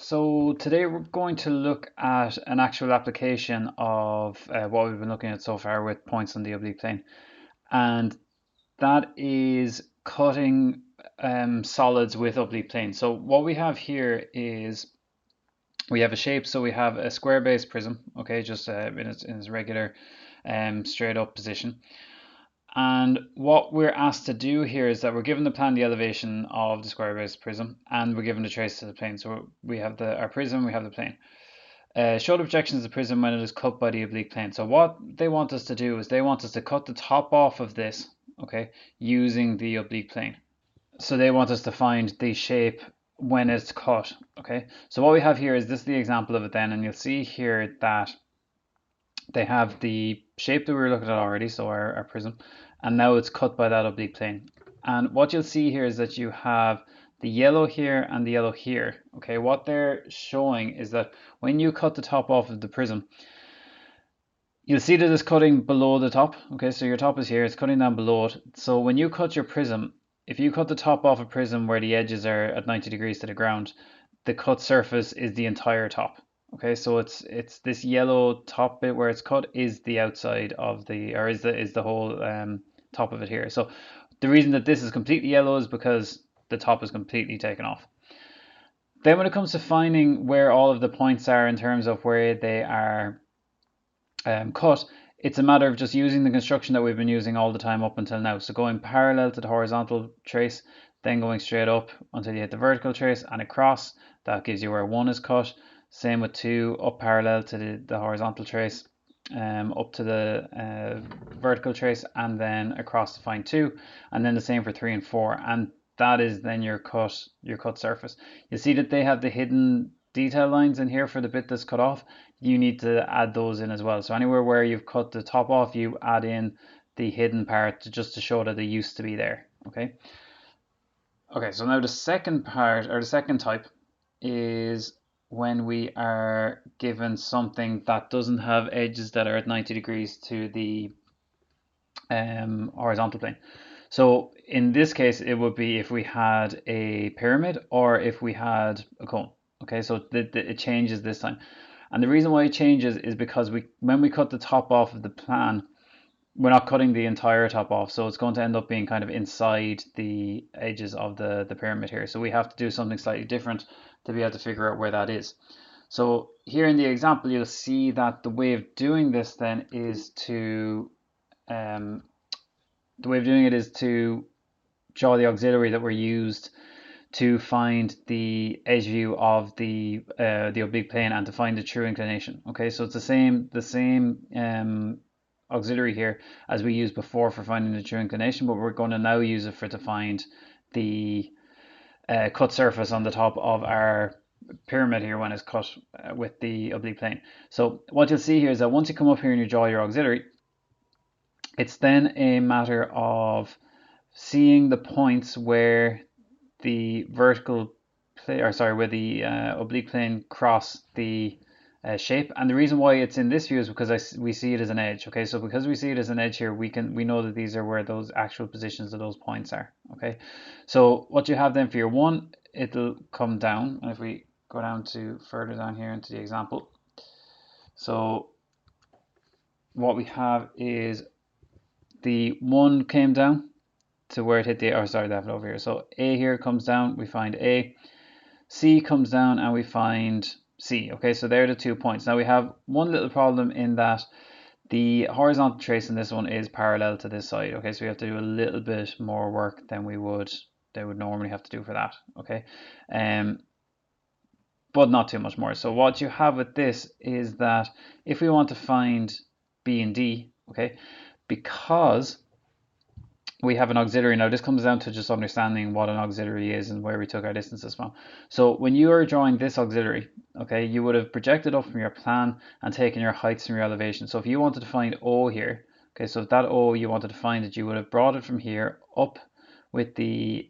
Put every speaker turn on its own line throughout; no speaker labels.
So today we're going to look at an actual application of what we've been looking at so far with points on the oblique plane, and that is cutting solids with oblique planes. So what we have here is we have a shape. So we have a square base prism, okay, just in its regular straight up position. And what we're asked to do here is that we're given the plan, the elevation of the square base prism, and we're given the trace to the plane. So we have our prism, we have the plane. Show the projections of the prism when it is cut by the oblique plane. So what they want us to do is they want us to cut the top off of this, okay, using the oblique plane. So they want us to find the shape when it's cut, okay. So what we have here is this is the example of it then, and you'll see here that they have the shape that we were looking at already, so our prism, and now it's cut by that oblique plane. And what you'll see here is that you have the yellow here and the yellow here. Okay, what they're showing is that when you cut the top off of the prism, you'll see that it's cutting below the top. Okay, so your top is here, it's cutting down below it. So when you cut your prism, if you cut the top off a prism where the edges are at 90 degrees to the ground, the cut surface is the entire top. Okay, so it's this yellow top bit where it's cut is the outside of the, or is the whole top of it here. So the reason that this is completely yellow is because the top is completely taken off. Then when it comes to finding where all of the points are in terms of where they are cut, it's a matter of just using the construction that we've been using all the time up until now. So going parallel to the horizontal trace, then going straight up until you hit the vertical trace and across. That gives you where 1 is cut. Same with 2, up parallel to the horizontal trace, up to the vertical trace, and then across to find 2, and then the same for 3 and 4, and that is then your cut surface. You see that they have the hidden detail lines in here for the bit that's cut off. You need to add those in as well. So anywhere where you've cut the top off, you add in the hidden part just to show that they used to be there. Okay. Okay, so now the second part, or the second type, is when we are given something that doesn't have edges that are at 90 degrees to the horizontal plane. So in this case, it would be if we had a pyramid or if we had a cone. Okay, so it changes this time. And the reason why it changes is because when we cut the top off of the plan, we're not cutting the entire top off, so it's going to end up being kind of inside the edges of the pyramid here. So we have to do something slightly different to be able to figure out where that is. So here in the example, you'll see that the way of doing this then is to draw the auxiliary that were used to find the edge view of the oblique plane and to find the true inclination. Okay, so it's the same auxiliary here as we used before for finding the true inclination, but we're going to now use it to find the cut surface on the top of our pyramid here when it's cut with the oblique plane. So what you'll see here is that once you come up here and you draw your auxiliary, it's then a matter of seeing the points where the vertical plane, or sorry, where the oblique plane cross the shape. And the reason why it's in this view is because we see it as an edge. Okay, so because we see it as an edge here, we know that these are where those actual positions of those points are. Okay, so what you have then for your 1, it'll come down, and if we go down to further down here into the example, so what we have is the 1 came down to where it hit the, or sorry, that over here. So A here comes down, we find A. C comes down and we find C. Okay, so there are the 2 points. Now we have one little problem in that the horizontal trace in this one is parallel to this side. Okay, so we have to do a little bit more work than they would normally have to do for that. Okay, but not too much more. So what you have with this is that if we want to find B and D, okay, because we have an auxiliary. Now this comes down to just understanding what an auxiliary is and where we took our distances from. So when you are drawing this auxiliary, okay, you would have projected up from your plan and taken your heights from your elevation. So if you wanted to find O here, okay, so if that O you wanted to find it, you would have brought it from here up with the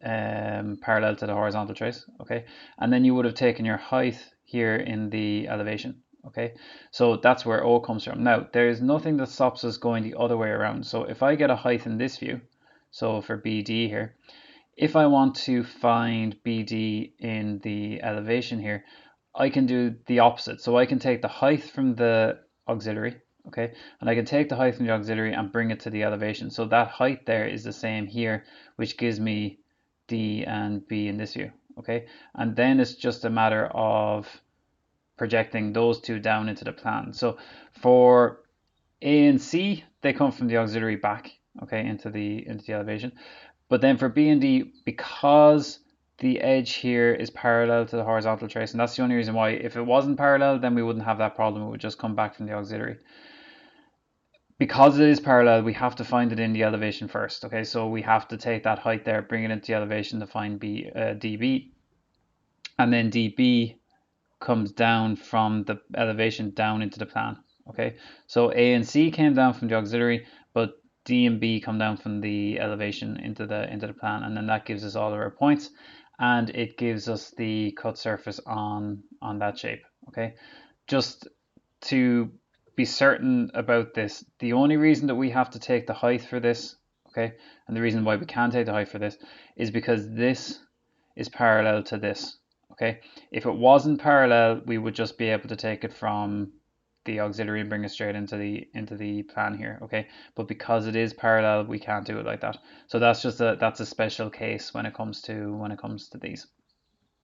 parallel to the horizontal trace, okay, and then you would have taken your height here in the elevation. Okay, so that's where O comes from. Now there is nothing that stops us going the other way around. So if I get a height in this view, so for BD here, if I want to find BD in the elevation here, I can do the opposite. So I can take the height from the auxiliary, okay, and I can take the height from the auxiliary and bring it to the elevation. So that height there is the same here, which gives me D and B in this view, okay? And then it's just a matter of projecting those two down into the plan. So for A and C, they come from the auxiliary back, okay, into the elevation. But then for B and D, because the edge here is parallel to the horizontal trace, and that's the only reason why. If it wasn't parallel, then we wouldn't have that problem. It would just come back from the auxiliary. Because it is parallel, we have to find it in the elevation first. Okay, so we have to take that height there, bring it into the elevation to find dB, and then dB comes down from the elevation down into the plan. Okay, so A and C came down from the auxiliary, but D and B come down from the elevation into the plan, and then that gives us all of our points, and it gives us the cut surface on that shape. Okay, just to be certain about this, the only reason that we have to take the height for this, okay, and the reason why we can take the height for this is because this is parallel to this. Okay, if it wasn't parallel, we would just be able to take it from the auxiliary and bring it straight into the plan here. Okay, but because it is parallel, we can't do it like that. So that's a special case when it comes to these.